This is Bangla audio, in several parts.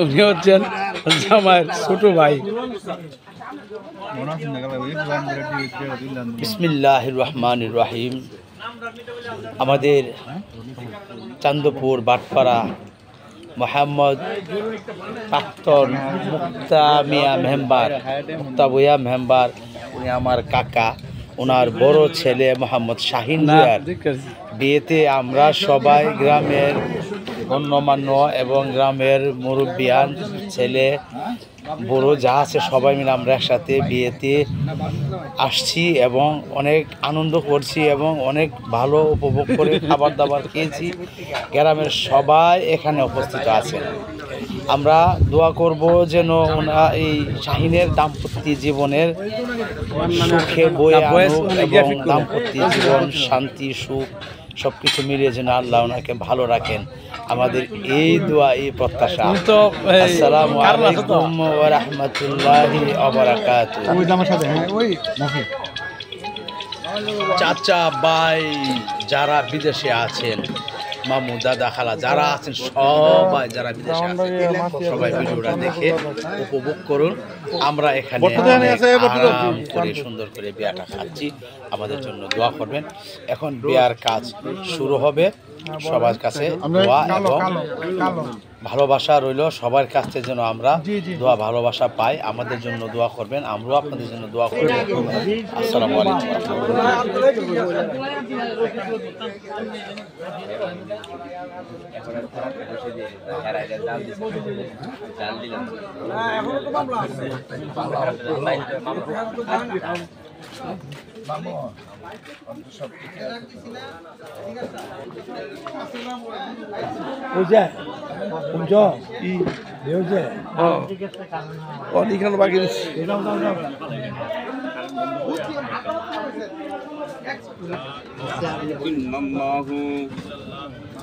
উনি হচ্ছেন জামাইয়ের ছোট ভাই। বিসমিল্লাহির রহমানির রহিম। আমাদের চান্দপুর বাটপাড়া মোহাম্মদ প্রাক্তন মুক্তা মিয়া মেম্বার, মুক্তা ভূঁইয়া মেম্বার, উনি আমার কাকা। ওনার বড় ছেলে মোহাম্মদ শাহিন ভূঁইয়ার বিয়েতে আমরা সবাই গ্রামের গণ্যমান্য এবং গ্রামের মুরব্বিয়ান ছেলে বড় যা আছে সবাই মিলে আমরা একসাথে বিয়েতে আসছি এবং অনেক আনন্দ করছি এবং অনেক ভালো উপভোগ করে খাবার দাবার খেয়েছি। গ্রামের সবাই এখানে উপস্থিত আছেন। আমরা দোয়া করব যেন এই শাহিনের দাম্পত্য জীবনের সুখে বয়ে আনুক এবং দাম্পত্য জীবন শান্তি সুখ সব কিছু মিলিয়ে যেন আল্লাহ ওনাকে ভালো রাখেন, আমাদের এই দোয়া এই প্রত্যাশা। আসসালামু আলাইকুম ওয়া রাহমাতুল্লাহি ওয়া বারাকাতুহু। চাচা ভাই যারা বিদেশে আছেন, মামু দাদা খালা যারা আছেন সবাই, যারা বিদেশে আছেন সবাই ভিডিওটা দেখে উপভোগ করুন। আমরা এখানে আরাম করে সুন্দর করে বিয়াটা খাচ্ছি, আমাদের জন্য দোয়া করবেন। এখন বিয়ার কাজ শুরু হবে। সবার কাছে দোয়া এবং ভালোবাসা রইল, সবার কাছ থেকে যেন আমরা দোয়া ভালোবাসা পাই। আমাদের জন্য দোয়া করবেন, আমরাও আপনাদের জন্য দোয়া করব। আসসালামু আলাইকুম।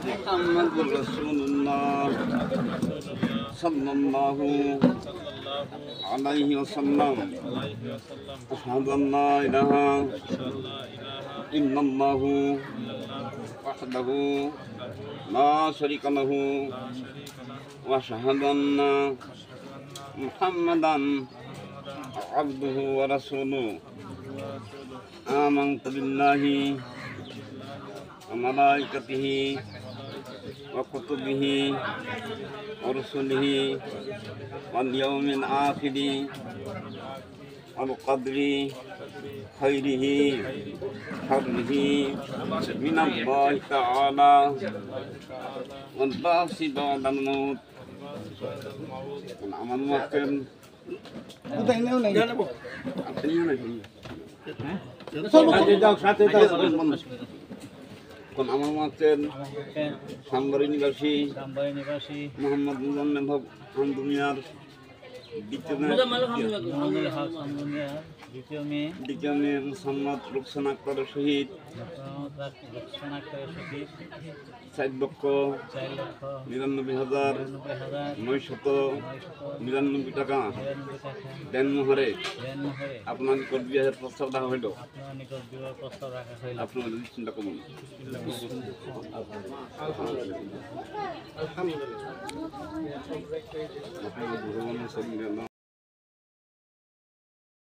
মুহাম্মাদুর রাসূলুল্লাহ সাল্লাল্লাহু আলাইহি ওয়াসাল্লাম। আশহাদু আল্লা ইলাহা ইল্লাল্লাহু ওয়াহদাহু লা শারীকা লাহু ওয়া আশহাদু আন্না মুহাম্মাদান আবদুহু ওয়া রাসূলুহু। আমানতু বিল্লাহি ওয়া মালাইকাতিহি ওয়া কুতুবিহি ওয়া রুসুলিহি ওয়াল ইয়াউমিল আখিরি ওয়াল কদরি খাইরিহি শাররিহি মিনাল্লাহি তাআলা ওয়াল বাসি বাদাল মাউত। আমার মাকেন আমার মাছেন সাম্বারি নিবাসী মোহাম্মদ মুজাম্মেল হক হামদু মিয়ার দ্বিতীয় মেয়ে মোহাম্মদ রুকসানা আক্তারের শহীদ 4,99,999 টাকা দেন মোহরে আপনার নিকট বিবাহের প্রস্তাব রাখা হইল। আপনার চিন্তা করুন।